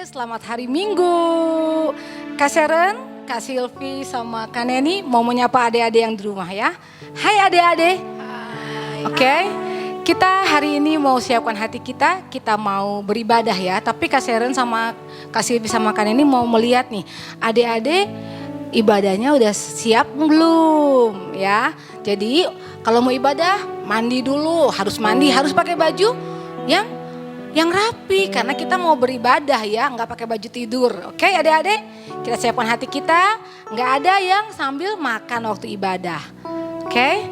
selamat hari Minggu. Kak Sharon, Kak Silvi, sama Kak Neni mau menyapa adik-adik yang di rumah ya. Hai adik-adik. Oke, kita hari ini mau siapkan hati kita mau beribadah ya. Tapi Kak Sharon sama Kak Silvi sama Kak Neni mau melihat nih, adik-adik ibadahnya udah siap belum ya. Jadi kalau mau ibadah mandi dulu, harus mandi, harus pakai baju yang rapi karena kita mau beribadah ya, nggak pakai baju tidur. Oke adik-adik, kita siapkan hati kita, nggak ada yang sambil makan waktu ibadah. Oke,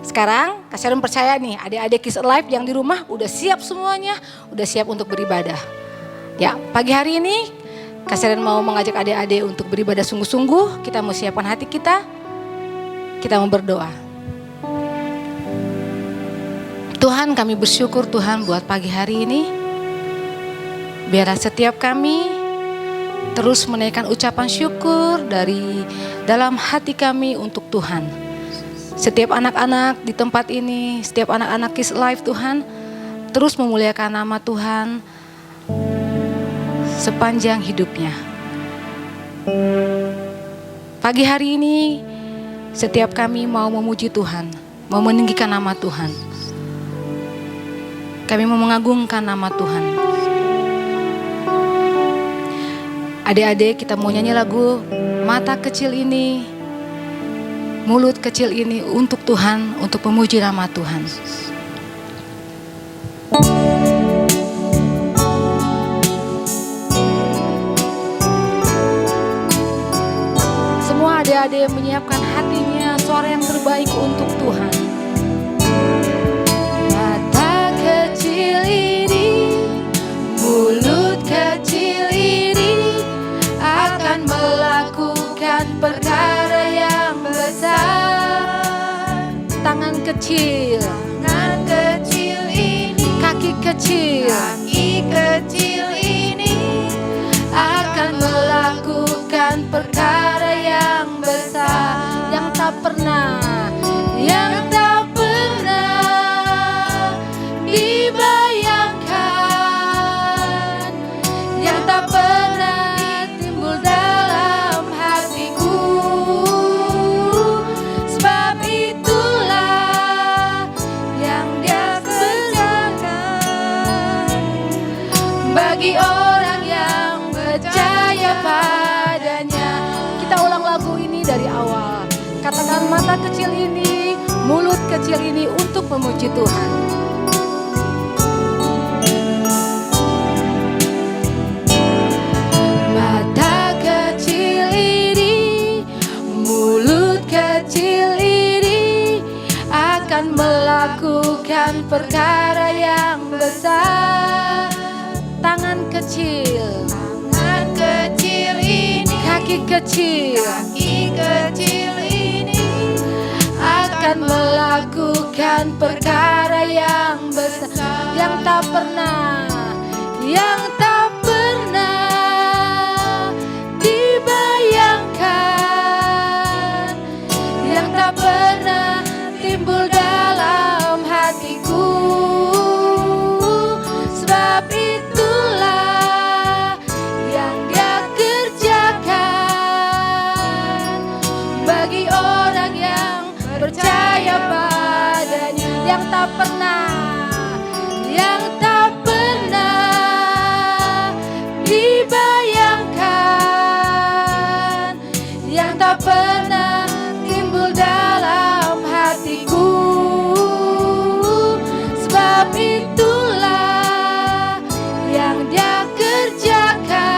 sekarang Kak Sharon percaya nih adik-adik Kids Alive yang di rumah udah siap semuanya, udah siap untuk beribadah. Ya, pagi hari ini Kak Sharon mau mengajak adik-adik untuk beribadah sungguh-sungguh. Kita mau siapkan hati kita mau berdoa. Tuhan, kami bersyukur Tuhan buat pagi hari ini. Biarlah setiap kami terus menaikkan ucapan syukur dari dalam hati kami untuk Tuhan. Setiap anak-anak di tempat ini, setiap anak-anak Kids Alive Tuhan, terus memuliakan nama Tuhan sepanjang hidupnya. Pagi hari ini setiap kami mau memuji Tuhan, mau meninggikan nama Tuhan. Kami mau mengagungkan nama Tuhan. Adik-adik, kita mau nyanyi lagu Mata Kecil Ini, Mulut Kecil Ini untuk Tuhan, untuk memuji nama Tuhan. Semua adik-adik menyiapkan hatinya, suara yang terbaik untuk Tuhan. Mata kecil ini, mulut kecil ini akan melakukan perkara yang besar. Tangan kecil ini, kaki kecil ini akan melakukan perkara yang besar, yang tak pernah dibayangkan, yang tak pernah timbul dalam hatiku. Sebab itulah yang Dia kerjakan bagi orang yang percaya padanya. Kita ulang lagu ini dari awal. Katakan mata kecil ini, mulut kecil ini untuk memuji Tuhan. Mata kecil ini, mulut kecil ini akan melakukan perkara yang besar. Tangan kecil ini, kaki kecil ini akan melakukan perkara yang besar, yang tak pernah dibayangkan, yang tak pernah timbul dalam hatiku. Sebab itulah yang Dia kerjakan bagi orang yang percaya padanya, yang tak pernah dibayangkan, yang tak pernah timbul dalam hatiku. Sebab itulah yang Dia kerjakan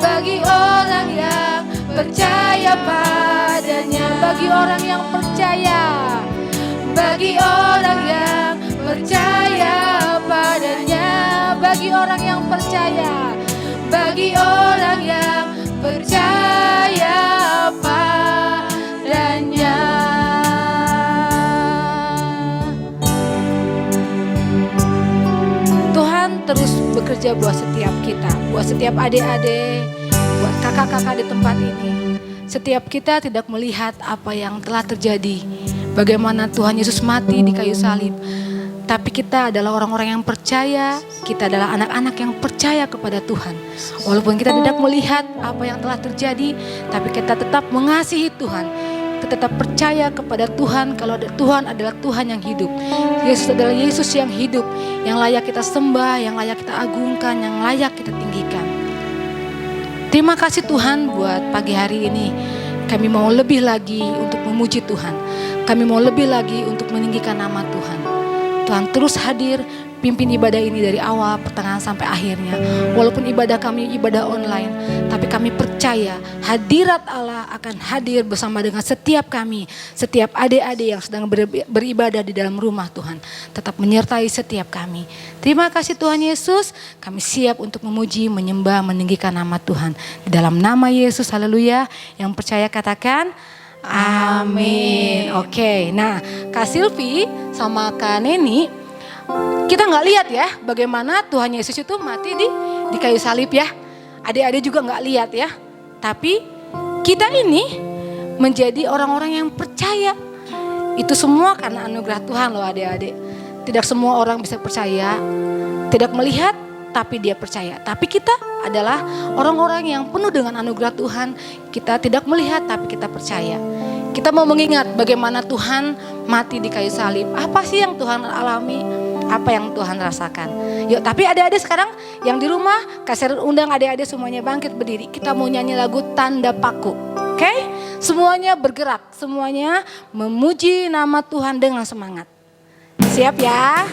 bagi orang yang percaya padanya, bagi orang yang percaya, bagi orang yang percaya padanya, bagi orang yang percaya, bagi orang yang percaya padanya. Tuhan terus bekerja buat setiap kita, buat setiap adik-adik, buat kakak-kakak di tempat ini. Setiap kita tidak melihat apa yang telah terjadi, bagaimana Tuhan Yesus mati di kayu salib. Tapi kita adalah orang-orang yang percaya, kita adalah anak-anak yang percaya kepada Tuhan. Walaupun kita tidak melihat apa yang telah terjadi, tapi kita tetap mengasihi Tuhan. Kita tetap percaya kepada Tuhan kalau Tuhan adalah Tuhan yang hidup. Yesus adalah Yesus yang hidup, yang layak kita sembah, yang layak kita agungkan, yang layak kita tinggikan. Terima kasih Tuhan buat pagi hari ini. Kami mau lebih lagi untuk memuji Tuhan. Kami mau lebih lagi untuk meninggikan nama Tuhan. Tuhan terus hadir, pimpin ibadah ini dari awal, pertengahan sampai akhirnya. Walaupun ibadah kami ibadah online, tapi kami percaya hadirat Allah akan hadir bersama dengan setiap kami, setiap adik-adik yang sedang beribadah di dalam rumah Tuhan. Tetap menyertai setiap kami. Terima kasih Tuhan Yesus, kami siap untuk memuji, menyembah, meninggikan nama Tuhan. Di dalam nama Yesus, haleluya. Yang percaya katakan, amin. Oke, nah Kak Silvi sama Kak Neni, kita nggak lihat ya bagaimana Tuhan Yesus itu mati di kayu salib ya. Adik-adik juga nggak lihat ya. Tapi kita ini menjadi orang-orang yang percaya. Itu semua karena anugerah Tuhan loh adik-adik. Tidak semua orang bisa percaya, tidak melihat tapi dia percaya. Tapi kita adalah orang-orang yang penuh dengan anugerah Tuhan. Kita tidak melihat tapi kita percaya. Kita mau mengingat bagaimana Tuhan mati di kayu salib. Apa sih yang Tuhan alami? Apa yang Tuhan rasakan? Yuk, tapi adik-adik sekarang yang di rumah, kasih undang adik-adik semuanya bangkit berdiri. Kita mau nyanyi lagu Tanda Paku. Oke? Semuanya bergerak, semuanya memuji nama Tuhan dengan semangat. Siap ya?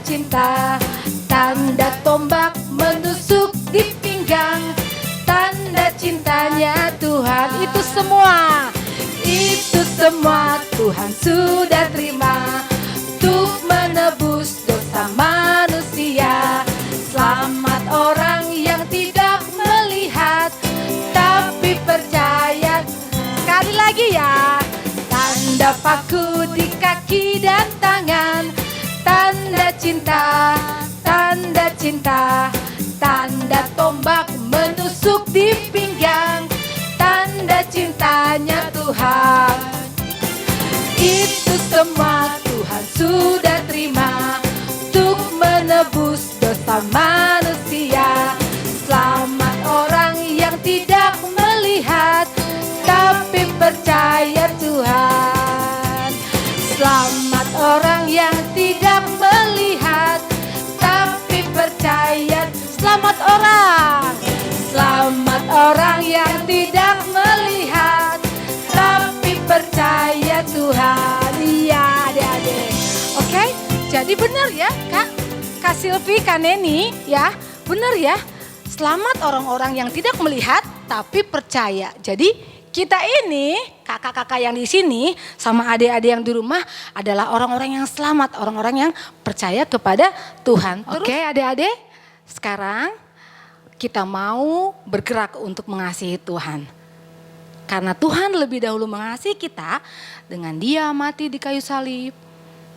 Cinta, tanda tombak menusuk di pinggang, tanda cintanya Tuhan. Itu semua Tuhan sudah terima untuk menebus dosa manusia. Selamat orang yang tidak melihat tapi percaya. Sekali lagi ya, tanda paku di kaki dan tangan, tanda cinta, tanda tombak menusuk di pinggang, tanda cintanya Tuhan. Itu semua Tuhan sudah terima untuk menebus dosa manusia. Selamat orang yang tidak melihat tapi percaya Tuhan. Selamat orang yang tidak melihat tapi percaya. Selamat orang yang tidak melihat tapi percaya Tuhan. Iya adik-adik. Oke, jadi benar ya Kak Silvi, Kak Neni ya. Benar ya. Selamat orang-orang yang tidak melihat tapi percaya. Jadi kita ini, kakak-kakak yang di sini sama adik-adik yang di rumah adalah orang-orang yang selamat, orang-orang yang percaya kepada Tuhan. Oke, adik-adik, sekarang kita mau bergerak untuk mengasihi Tuhan. Karena Tuhan lebih dahulu mengasihi kita dengan Dia mati di kayu salib,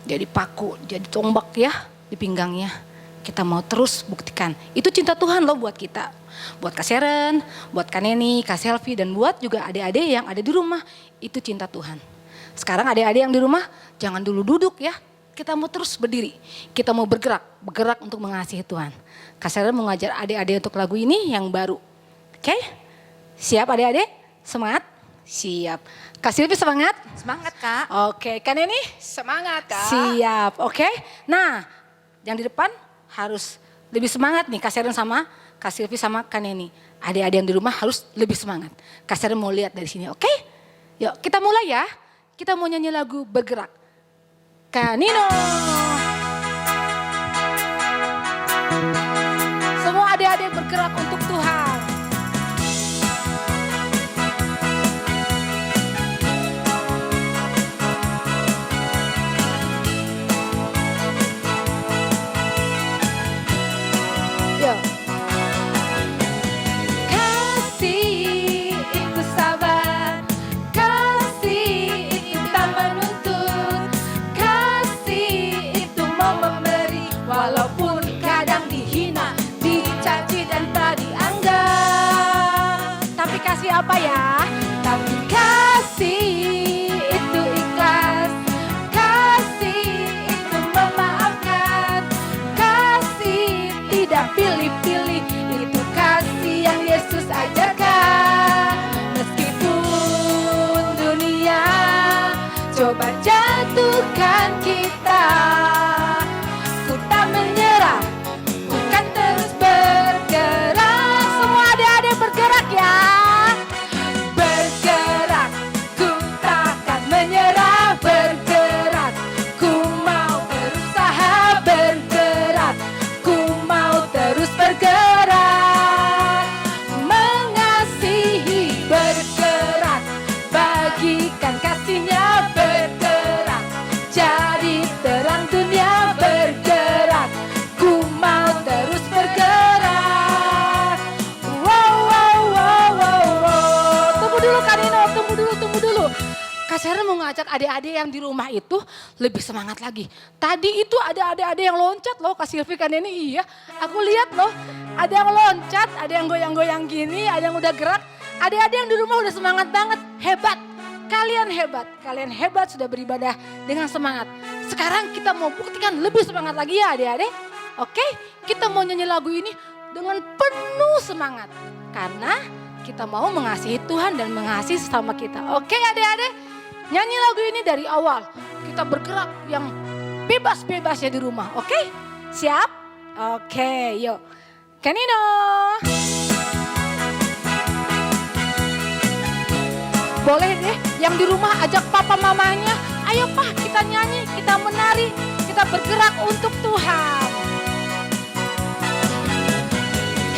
jadi paku, jadi tombak ya di pinggangnya. Kita mau terus buktikan, itu cinta Tuhan loh buat kita. Buat Kak Sharon, buat Kak Neni, Kak Selvi, dan buat juga adik-adik yang ada di rumah. Itu cinta Tuhan. Sekarang adik-adik yang di rumah, jangan dulu duduk ya. Kita mau terus berdiri. Kita mau bergerak untuk mengasihi Tuhan. Kak Sharon mau ngajar adik-adik untuk lagu ini yang baru. Oke? Siap adik-adik? Semangat? Siap. Kak Silvi semangat? Semangat Kak. Oke, Kak Neni? Semangat Kak. Siap, oke. Nah, yang di depan harus lebih semangat nih Kak Sharon sama Kak Silvi sama Kak Neni. Adik-adik yang di rumah harus lebih semangat. Kak Sharon mau lihat dari sini, oke? Yuk kita mulai ya. Kita mau nyanyi lagu Bergerak. Kak Nino. Semua adik-adik bergerak untuk Tuhan. Kasih kasih apa ya? Tapi kasih itu ikhlas, kasih itu memaafkan, kasih tidak pilih-pilih, itu kasih yang Yesus ajarkan. Meskipun dunia coba jatuhkan kita, ku tak menyerah, ku kan terus bergerak. Semua adik-adik bergerak ya. Bergerak, ku takkan menyerah. Bergerak, ku mau berusaha. Bergerak, ku mau terus bergerak. Mengasihi, bergerak, bagikan kasihnya. Bergerak, jadi terang dunia. Bergerak, ku mau terus bergerak. Wow, wow, wow, wow, wow. Tunggu dulu Kak Nino, tunggu dulu. Kak Sharon mau ngajak adik-adik yang di rumah itu lebih semangat lagi. Tadi itu ada adik-adik yang loncat loh, Kak Silvi kan ini iya. Aku lihat loh, ada yang loncat, ada yang goyang-goyang gini, ada yang udah gerak. Adik-adik yang di rumah udah semangat banget, hebat. Kalian hebat sudah beribadah dengan semangat. Sekarang kita mau buktikan lebih semangat lagi ya adik-adik. Oke, kita mau nyanyi lagu ini dengan penuh semangat. Karena kita mau mengasihi Tuhan dan mengasihi sesama kita. Oke adik-adik, nyanyi lagu ini dari awal. Kita bergerak yang bebas-bebasnya di rumah. Oke, siap? Oke, yuk. Kanino. Boleh deh yang di rumah ajak papa mamanya. Ayo Pak, kita nyanyi, kita menari, kita bergerak untuk Tuhan.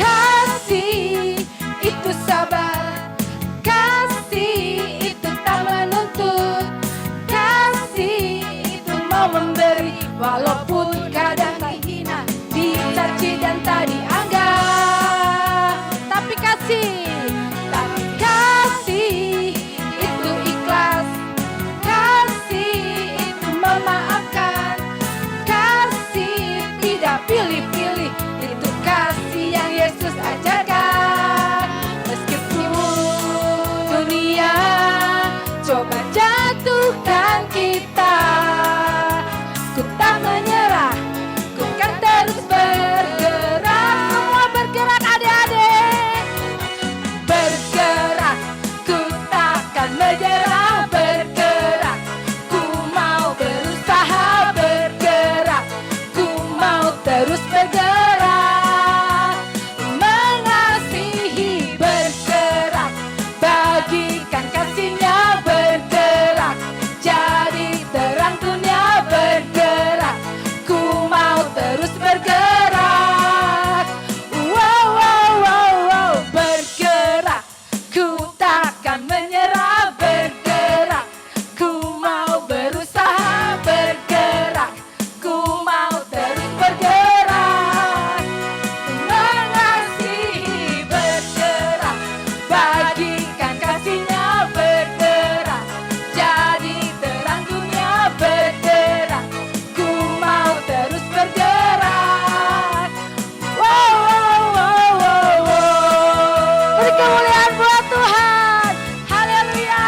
Kasih itu sabar, kasih itu tak menuntut, kasih itu mau memberi walaupun kadang dihina, dicaci dan tak dianggap. Tapi kasih itu ikhlas, kasih itu memaafkan, kasih tidak pilih-pilih, itu kasih yang Yesus ajarkan. Meskipun dunia coba jatuhkan kita, ku tak menyerah, ku kan terus bergerak. Semua bergerak adik-adik. Bergerak, ku takkan menyerah. Bergerak, ku mau berusaha. Bergerak, ku mau terus bergerak. Mengasihi, bergerak, bagikan kasihnya. Bergerak, jadi terang dunia. Bergerak, ku mau terus bergerak. Wow, wow, wow, wow. Bergerak, ku takkan menyerah. Bergerak, ku mau berusaha. Bergerak, ku mau terus bergerak. Mengasihi, bergerak, bagikan kasihnya. Bergerak, jadi terang dunia. Bergerak, ku mau terus bergerak. Wow, wow, wow, wow, wow. Beri kemuliaan buat Tuhan. Haleluya.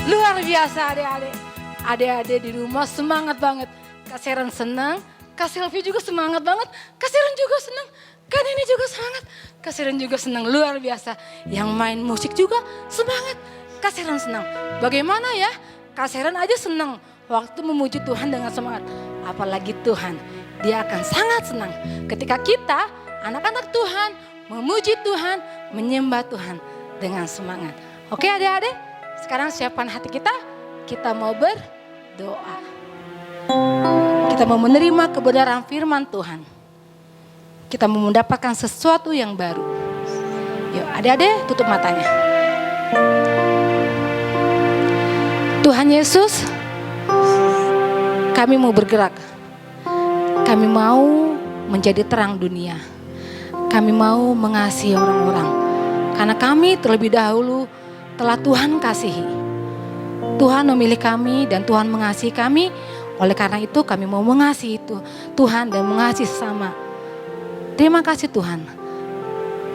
Luar biasa adik-adik. Adik-adik di rumah semangat banget. Kak Sharon senang, Kak Silvi juga semangat banget. Kak Sharon juga senang, Kak Nini juga semangat. Kak Sharon juga senang, luar biasa. Yang main musik juga semangat. Kak Sharon senang. Bagaimana ya? Kak Sharon aja senang waktu memuji Tuhan dengan semangat. Apalagi Tuhan, dia akan sangat senang ketika kita anak-anak Tuhan memuji Tuhan, menyembah Tuhan dengan semangat. Oke adik-adik, sekarang siapkan hati kita mau berdoa. Kita mau menerima kebenaran firman Tuhan. Kita mau mendapatkan sesuatu yang baru. Yuk adik-adik tutup matanya. Tuhan Yesus, kami mau bergerak. Kami mau menjadi terang dunia. Kami mau mengasihi orang-orang. Karena kami terlebih dahulu telah Tuhan kasihi. Tuhan memilih kami dan Tuhan mengasihi kami. Oleh karena itu kami mau mengasihi Tuhan dan mengasihi sesama. Terima kasih Tuhan.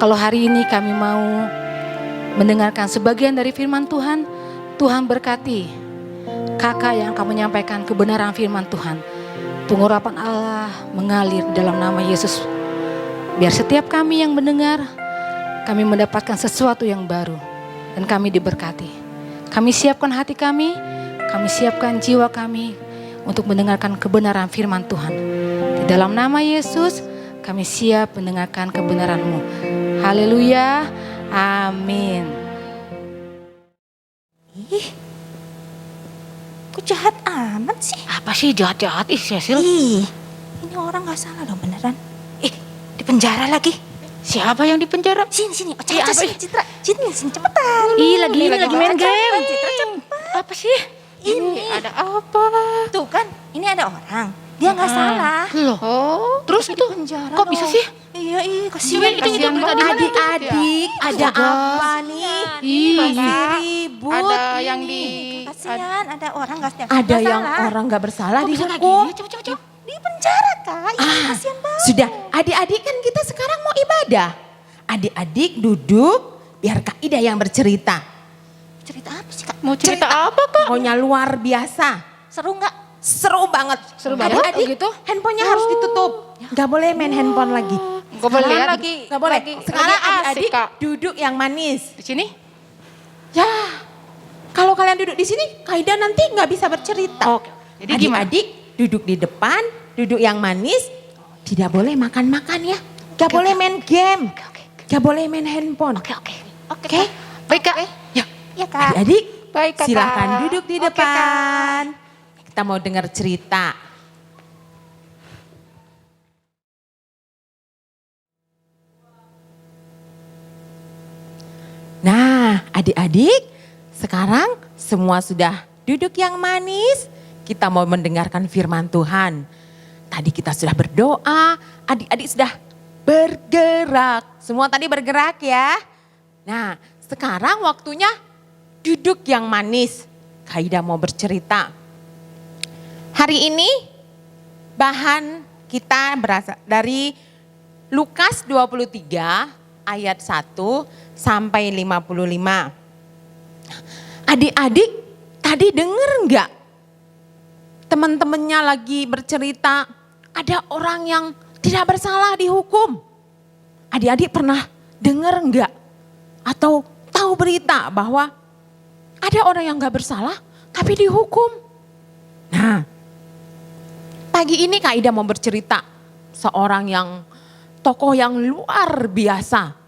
Kalau hari ini kami mau mendengarkan sebagian dari firman Tuhan, Tuhan berkati kakak yang akan menyampaikan kebenaran firman Tuhan. Pengurapan Allah mengalir dalam nama Yesus. Biar setiap kami yang mendengar, kami mendapatkan sesuatu yang baru dan kami diberkati. Kami siapkan hati kami siapkan jiwa kami untuk mendengarkan kebenaran firman Tuhan. Di dalam nama Yesus, kami siap mendengarkan kebenaran-Mu. Haleluya, amin. Ih, kok jahat amat sih? Apa sih jahat-jahat Cecil? Ih, ini orang gak salah dong beneran. Di penjara lagi. Siapa yang dipenjara? Sini, Ocha, sini, Citra. Sini, cepetan. Lagi main game. Citra, cepat. Apa sih? Ini ada apa? Tuh kan, ini ada orang. Dia gak salah. Loh, terus itu Penjara kok bisa sih? Iya, kasihan. Itu berita di mana? Adik-adik, ada apa nih? Masih ribut. Ada yang di Kasihan, ada orang gak Ada yang orang gak bersalah dihukum. Coba. di penjara, Kak. Iya, kasihan banget. Sudah, adik-adik kan kita sekarang mau ibadah. Adik-adik duduk, biar Kak Ida yang bercerita. Cerita apa sih, Kak? Mau cerita apa, Kak? Pokoknya luar biasa. Seru nggak? Seru banget. Seru banget, Adik-adik, gitu? handphonenya harus ditutup. Gak boleh main handphone lagi. Gak boleh ya? Gak boleh. Sekarang lagi asik, adik-adik Kak. duduk yang manis. Di sini? Ya, kalau kalian duduk di sini, Kak Ida nanti nggak bisa bercerita. Oke. Jadi gimana? Adik-adik duduk di depan, duduk yang manis, tidak boleh makan-makan ya. Gak boleh main game, gak boleh main handphone. Oke? Baik, Kak. Ya. Iya, Kak. Adik-adik, Baik, Kakak. silahkan duduk di Oke, depan. Kita mau dengar cerita. Nah, adik-adik, sekarang semua sudah duduk yang manis. Kita mau mendengarkan firman Tuhan. Tadi kita sudah berdoa, adik-adik sudah bergerak. Semua tadi bergerak ya. Nah, sekarang waktunya duduk yang manis. Kaida mau bercerita. Hari ini bahan kita berasal dari Lukas 23 ayat 1 sampai 55. Adik-adik tadi denger enggak? Teman-temannya lagi bercerita ada orang yang tidak bersalah dihukum. Adik-adik pernah denger enggak? Atau tahu berita bahwa ada orang yang gak bersalah tapi dihukum. Nah, pagi ini Kak Ida mau bercerita seorang yang tokoh yang luar biasa.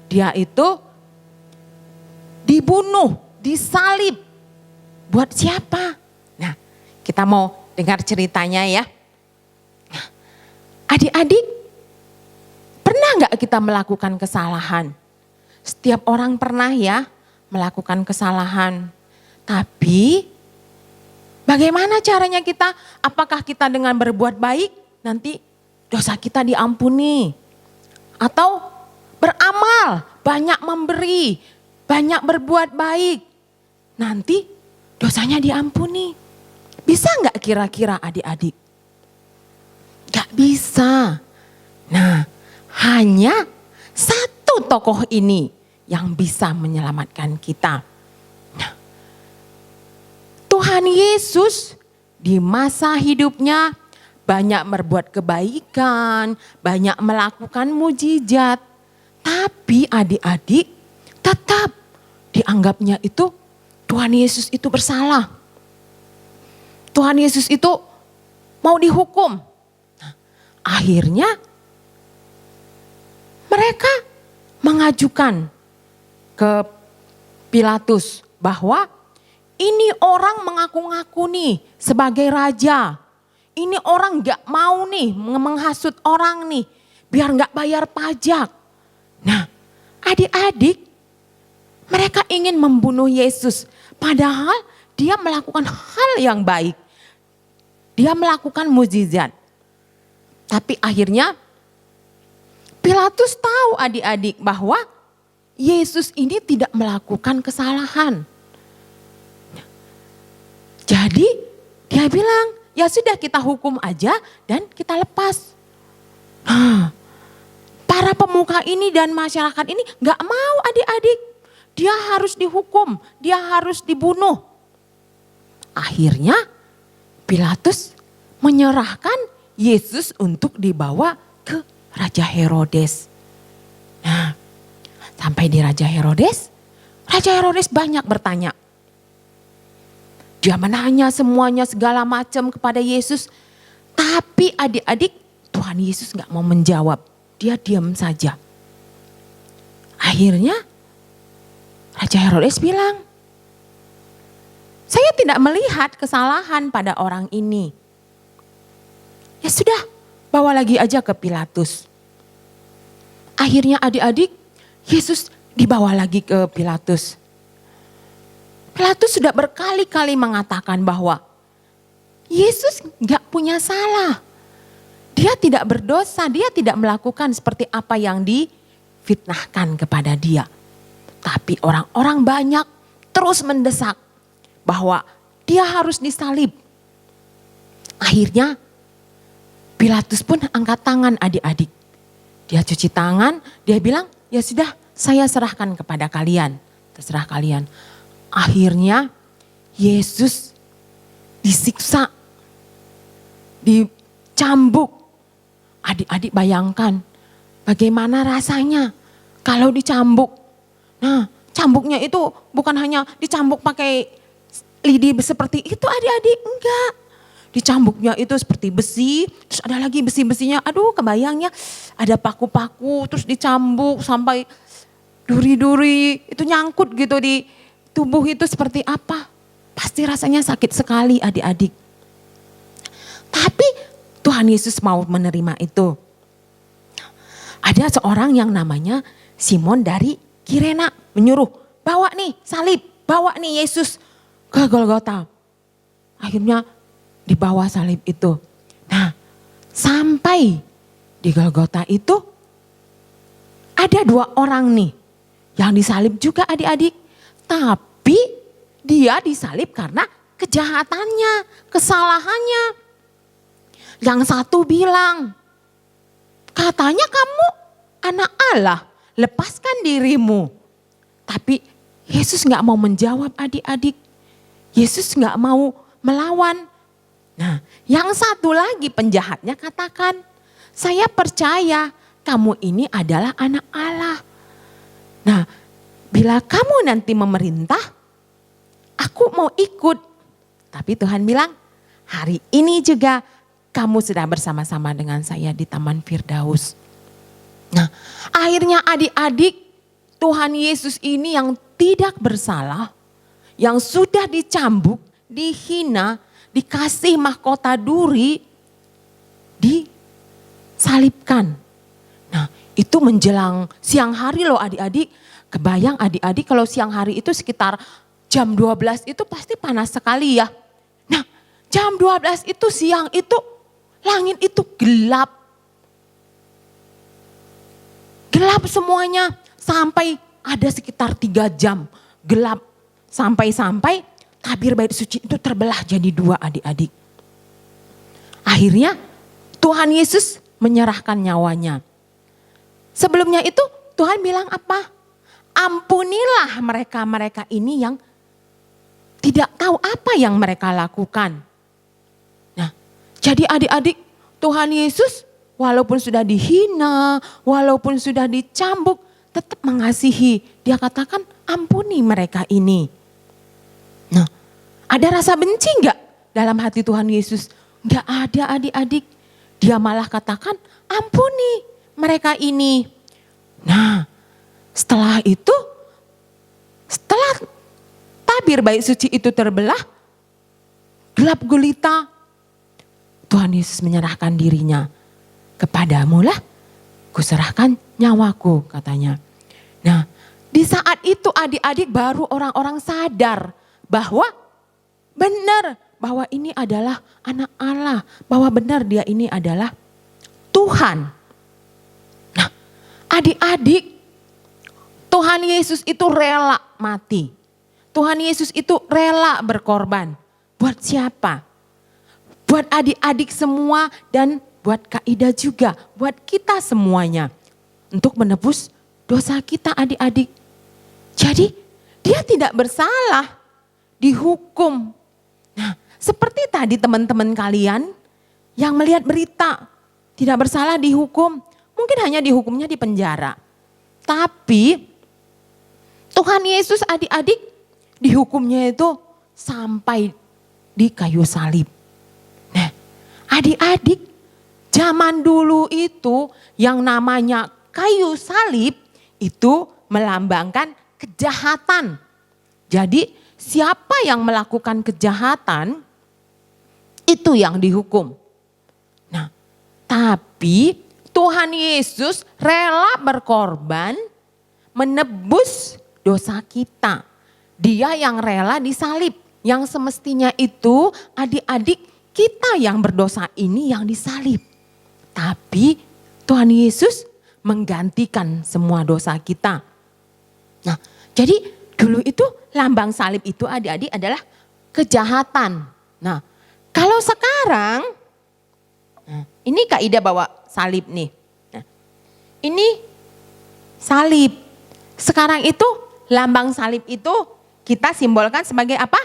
Dia itu dibunuh, disalib. Buat siapa? Nah, kita mau dengar ceritanya ya. Adik-adik, pernah gak kita melakukan kesalahan? Setiap orang pernah ya melakukan kesalahan. Tapi bagaimana caranya kita? Apakah kita dengan berbuat baik nanti dosa kita diampuni? Atau beramal, banyak memberi, banyak berbuat baik, nanti dosanya diampuni? Bisa nggak kira-kira adik-adik? Gak bisa. Nah, hanya satu tokoh ini yang bisa menyelamatkan kita. Nah, Tuhan Yesus di masa hidupnya banyak berbuat kebaikan, banyak melakukan mujizat. Tapi adik-adik tetap dianggapnya itu Tuhan Yesus itu bersalah. Tuhan Yesus itu mau dihukum. Nah, akhirnya mereka mengajukan ke Pilatus bahwa ini orang mengaku-ngaku nih sebagai raja. Ini orang gak mau nih menghasut orang nih biar gak bayar pajak. Nah, adik-adik mereka ingin membunuh Yesus padahal dia melakukan hal yang baik. Dia melakukan mukjizat. Tapi akhirnya Pilatus tahu adik-adik bahwa Yesus ini tidak melakukan kesalahan. Jadi dia bilang, ya sudah kita hukum aja dan kita lepas. Nah, para para pemuka ini dan masyarakat ini gak mau adik-adik. Dia harus dihukum, dia harus dibunuh. Akhirnya Pilatus menyerahkan Yesus untuk dibawa ke Raja Herodes. Nah, sampai di Raja Herodes banyak bertanya. Dia menanya semuanya segala macam kepada Yesus. Tapi adik-adik, Tuhan Yesus gak mau menjawab. Dia diam saja. Akhirnya Raja Herodes bilang, saya tidak melihat kesalahan pada orang ini. Ya sudah, bawa lagi aja ke Pilatus. Akhirnya adik-adik, Yesus dibawa lagi ke Pilatus. Pilatus sudah berkali-kali mengatakan bahwa Yesus gak punya salah. Dia tidak berdosa, dia tidak melakukan seperti apa yang difitnahkan kepada dia. Tapi orang-orang banyak terus mendesak bahwa dia harus disalib. Akhirnya Pilatus pun angkat tangan adik-adik. Dia cuci tangan, dia bilang, ya sudah saya serahkan kepada kalian. Terserah kalian. Akhirnya Yesus disiksa, dicambuk. Adik-adik bayangkan bagaimana rasanya kalau dicambuk. Nah, cambuknya itu bukan hanya dicambuk pakai lidi seperti itu adik-adik, enggak. Dicambuknya itu seperti besi, terus ada lagi besi-besinya, aduh kebayangnya ada paku-paku, terus dicambuk sampai duri-duri, itu nyangkut gitu di tubuh itu seperti apa. Pasti rasanya sakit sekali adik-adik. Tapi Tuhan Yesus mau menerima itu. Ada seorang yang namanya Simon dari Kirena menyuruh, bawa nih salib, bawa nih Yesus ke Golgota. Akhirnya dibawa salib itu. Nah, sampai di Golgota itu ada 2 orang nih yang disalib juga adik-adik. Tapi dia disalib karena kejahatannya, kesalahannya. Yang satu bilang, katanya kamu anak Allah, lepaskan dirimu. Tapi Yesus gak mau menjawab adik-adik. Yesus gak mau melawan. Nah, yang satu lagi penjahatnya katakan, saya percaya kamu ini adalah anak Allah. Nah, bila kamu nanti memerintah, aku mau ikut. Tapi Tuhan bilang, hari ini juga kamu sudah bersama-sama dengan saya di Taman Firdaus. Nah, akhirnya adik-adik, Tuhan Yesus ini yang tidak bersalah, yang sudah dicambuk, dihina, dikasih mahkota duri, disalibkan. Nah, itu menjelang siang hari loh adik-adik. Kebayang adik-adik kalau siang hari itu sekitar jam 12 itu pasti panas sekali ya. Nah, jam 12 itu siang itu langit itu gelap. Gelap semuanya sampai ada sekitar 3 jam gelap. Sampai-sampai tabir bait suci itu terbelah jadi 2 adik-adik. Akhirnya Tuhan Yesus menyerahkan nyawanya. Sebelumnya itu Tuhan bilang apa? Ampunilah mereka-mereka ini yang tidak tahu apa yang mereka lakukan. Nah, jadi adik-adik, Tuhan Yesus walaupun sudah dihina, walaupun sudah dicambuk, tetap mengasihi. Dia katakan ampuni mereka ini. Nah, ada rasa benci enggak dalam hati Tuhan Yesus? Enggak ada adik-adik. Dia malah katakan ampuni mereka ini. Nah, setelah itu, setelah tabir bait suci itu terbelah, gelap gulita, Tuhan Yesus menyerahkan dirinya. Kepadamu lah kuserahkan nyawaku katanya. Nah, di saat itu adik-adik baru orang-orang sadar bahwa benar bahwa ini adalah anak Allah, bahwa benar dia ini adalah Tuhan. Nah, adik-adik, Tuhan Yesus itu rela mati. Tuhan Yesus itu rela berkorban. Buat siapa? Buat adik-adik semua dan buat Kak Ida juga, buat kita semuanya. untuk menebus dosa kita adik-adik. Jadi dia tidak bersalah dihukum. Nah, seperti tadi teman-teman kalian yang melihat berita tidak bersalah dihukum, mungkin hanya dihukumnya di penjara. Tapi Tuhan Yesus adik-adik dihukumnya itu sampai di kayu salib. Nah, adik-adik, zaman dulu itu yang namanya kayu salib itu melambangkan kejahatan. Jadi siapa yang melakukan kejahatan itu yang dihukum. Nah, tapi Tuhan Yesus rela berkorban menebus dosa kita. Dia yang rela disalib. Yang semestinya itu adik-adik kita yang berdosa ini yang disalib. Tapi Tuhan Yesus menggantikan semua dosa kita. Nah, jadi dulu itu lambang salib itu adik-adik adalah kejahatan. Nah, kalau sekarang, nah, ini Kak Ida bawa salib nih. Nah, ini salib. Sekarang itu lambang salib itu kita simbolkan sebagai apa?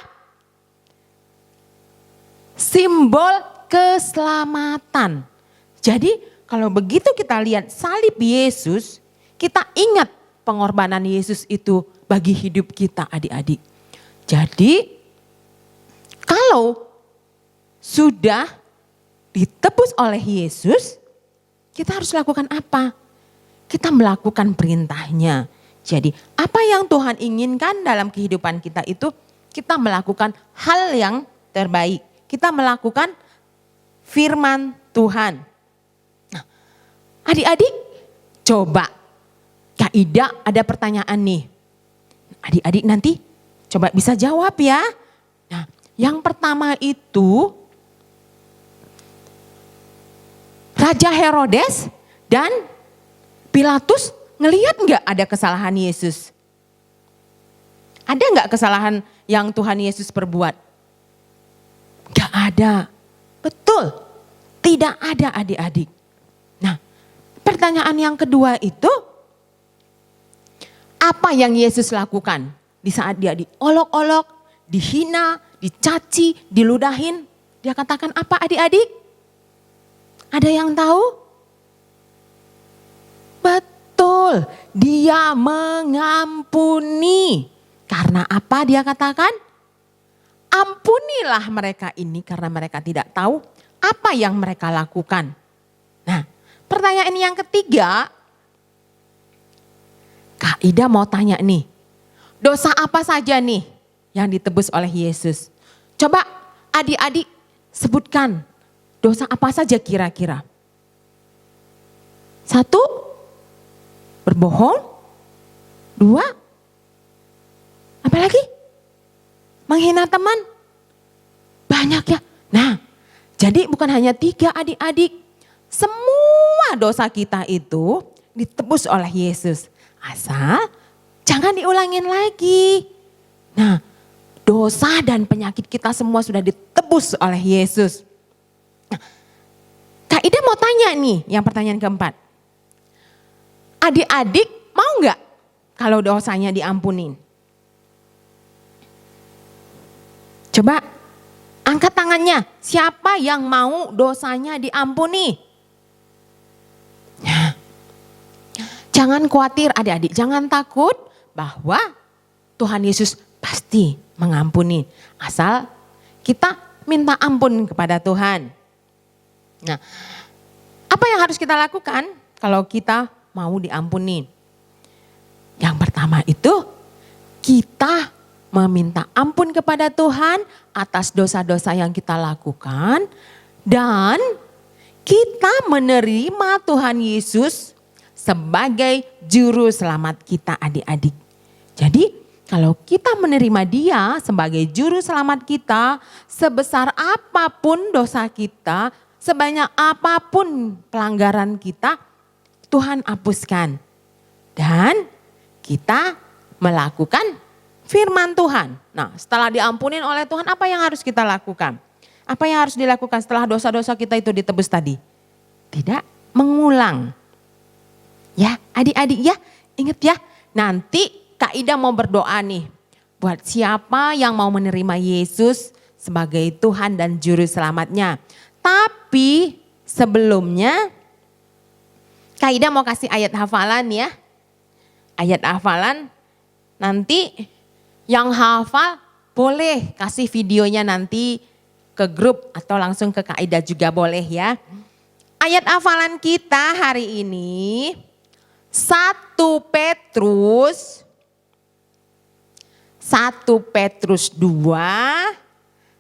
Simbol keselamatan. Jadi kalau begitu kita lihat salib Yesus, kita ingat pengorbanan Yesus itu bagi hidup kita adik-adik. Jadi kalau sudah ditebus oleh Yesus, kita harus lakukan apa? Kita melakukan perintahnya. Jadi apa yang Tuhan inginkan dalam kehidupan kita itu, kita melakukan hal yang terbaik. Kita melakukan firman Tuhan. Nah, adik-adik coba Kak Ida ada pertanyaan nih. Adik-adik nanti coba bisa jawab ya. Nah, yang pertama itu Raja Herodes dan Pilatus ngelihat nggak ada kesalahan Yesus? Ada nggak kesalahan yang Tuhan Yesus perbuat? Gak ada. Betul. Tidak ada adik-adik. Nah, pertanyaan yang kedua itu, apa yang Yesus lakukan di saat dia diolok-olok, dihina, dicaci, diludahin? Dia katakan apa adik-adik? Ada yang tahu? Betul. Dia mengampuni. Karena apa dia katakan? Ampunilah mereka ini karena mereka tidak tahu apa yang mereka lakukan. Nah, pertanyaan yang ketiga, Kak Ida mau tanya nih, dosa apa saja nih yang ditebus oleh Yesus? Coba adik-adik sebutkan dosa apa saja kira-kira. 1, berbohong. 2, apa lagi? Menghina teman, banyak ya. Nah, jadi bukan hanya 3 adik-adik. Semua dosa kita itu ditebus oleh Yesus. Asal jangan diulangin lagi. Nah, dosa dan penyakit kita semua sudah ditebus oleh Yesus. Nah, Kak Ida mau tanya nih yang pertanyaan keempat. Adik-adik mau nggak kalau dosanya diampunin? Coba angkat tangannya, siapa yang mau dosanya diampuni? Nah, jangan khawatir adik-adik, jangan takut bahwa Tuhan Yesus pasti mengampuni. Asal kita minta ampun kepada Tuhan. Nah, apa yang harus kita lakukan kalau kita mau diampuni? Yang pertama itu kita meminta ampun kepada Tuhan atas dosa-dosa yang kita lakukan. Dan kita menerima Tuhan Yesus sebagai juru selamat kita adik-adik. Jadi kalau kita menerima dia sebagai juru selamat kita, sebesar apapun dosa kita, sebanyak apapun pelanggaran kita, Tuhan hapuskan. Dan kita melakukan firman Tuhan. Nah, setelah diampunin oleh Tuhan, apa yang harus kita lakukan? Apa yang harus dilakukan setelah dosa-dosa kita itu ditebus tadi? Tidak mengulang. Ya, adik-adik ya, ingat ya. Nanti Kak Ida mau berdoa nih. Buat siapa yang mau menerima Yesus sebagai Tuhan dan Juru Selamatnya. Tapi sebelumnya Kak Ida mau kasih ayat hafalan ya. Ayat hafalan nanti yang hafal boleh kasih videonya nanti ke grup atau langsung ke Kak Ida juga boleh ya. Ayat hafalan kita hari ini 1 Petrus 2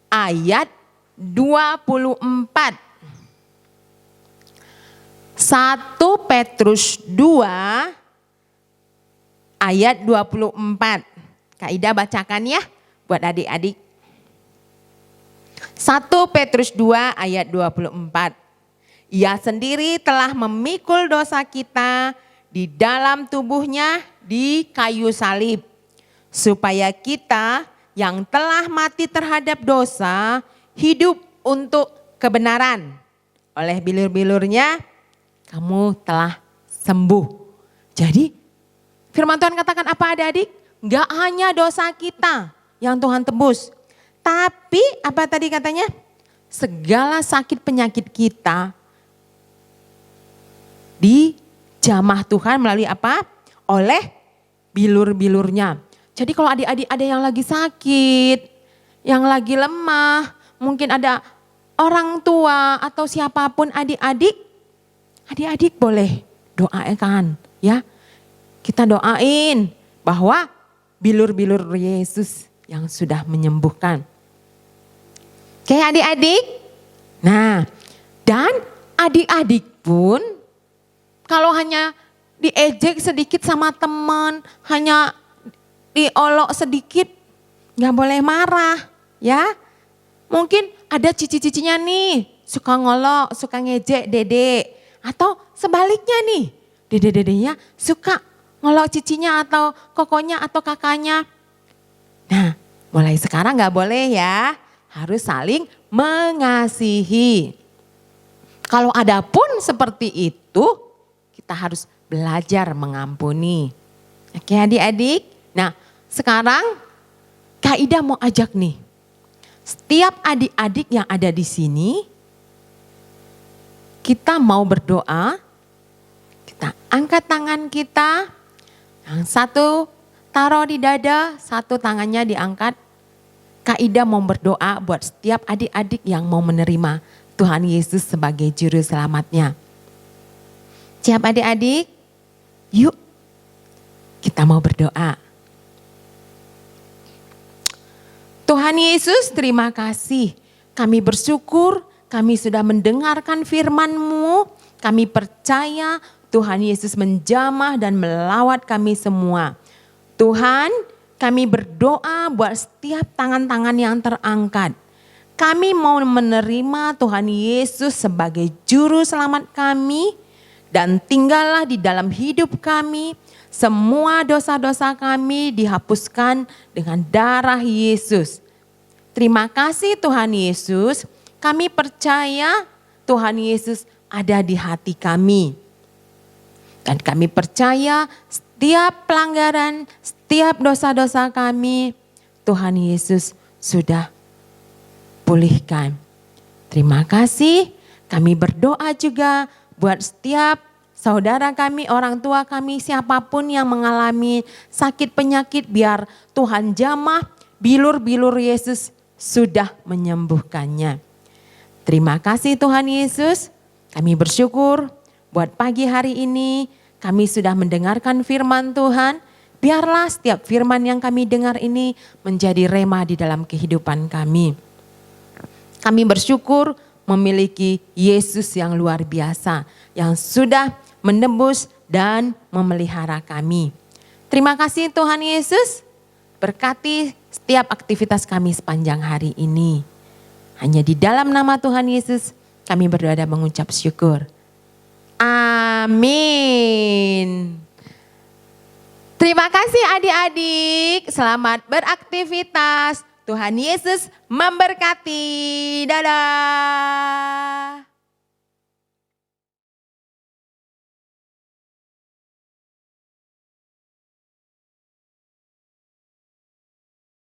ayat 24. 1 Petrus 2 ayat 24. Kak Ida bacakan ya buat adik-adik. 1 Petrus 2 ayat 24. Ia sendiri telah memikul dosa kita di dalam tubuhnya di kayu salib. Supaya kita yang telah mati terhadap dosa hidup untuk kebenaran. Oleh bilur-bilurnya kamu telah sembuh. Jadi firman Tuhan katakan apa adik-adik? Gak hanya dosa kita yang Tuhan tebus. Tapi apa tadi katanya? Segala sakit penyakit kita dijamah Tuhan melalui apa? Oleh bilur-bilurnya. Jadi kalau adik-adik ada yang lagi sakit, yang lagi lemah, mungkin ada orang tua atau siapapun adik-adik boleh doakan ya. Kita doain bahwa bilur-bilur Yesus yang sudah menyembuhkan. Oke adik-adik. Nah, dan adik-adik pun kalau hanya diejek sedikit sama teman, hanya diolok sedikit, gak boleh marah ya. Mungkin ada cici-cicinya nih, suka ngolok, suka ngejek dedek. Atau sebaliknya nih, dede-dedenya suka ngolok cicinya atau kokonya atau kakaknya. Nah, mulai sekarang gak boleh ya, harus saling mengasihi. Kalau ada pun seperti itu, kita harus belajar mengampuni. Oke adik-adik, nah sekarang Kak Ida mau ajak nih, setiap adik-adik yang ada di sini, kita mau berdoa, kita angkat tangan kita, yang satu taruh di dada, satu tangannya diangkat. Kak Ida mau berdoa buat setiap adik-adik yang mau menerima Tuhan Yesus sebagai Juru Selamatnya. Siap adik-adik? Yuk kita mau berdoa. Tuhan Yesus, terima kasih. Kami bersyukur, kami sudah mendengarkan firman-Mu. Kami percaya Tuhan Yesus menjamah dan melawat kami semua. Tuhan, kami berdoa buat setiap tangan-tangan yang terangkat. Kami mau menerima Tuhan Yesus sebagai Juru Selamat kami. Dan tinggallah di dalam hidup kami. Semua dosa-dosa kami dihapuskan dengan darah Yesus. Terima kasih Tuhan Yesus. Kami percaya Tuhan Yesus ada di hati kami. Dan kami percaya setiap pelanggaran, setiap dosa-dosa kami, Tuhan Yesus sudah pulihkan. Terima kasih. Kami berdoa juga buat setiap saudara kami, orang tua kami, siapapun yang mengalami sakit penyakit, biar Tuhan jamah, bilur-bilur Yesus sudah menyembuhkannya. Terima kasih Tuhan Yesus, kami bersyukur buat pagi hari ini kami sudah mendengarkan firman Tuhan. Biarlah setiap firman yang kami dengar ini menjadi rema di dalam kehidupan kami. Kami bersyukur memiliki Yesus yang luar biasa, yang sudah menebus dan memelihara kami. Terima kasih Tuhan Yesus, berkati setiap aktivitas kami sepanjang hari ini. Hanya di dalam nama Tuhan Yesus kami berdoa dan mengucap syukur. Amin. Terima kasih adik-adik, selamat beraktivitas. Tuhan Yesus memberkati. Dadah.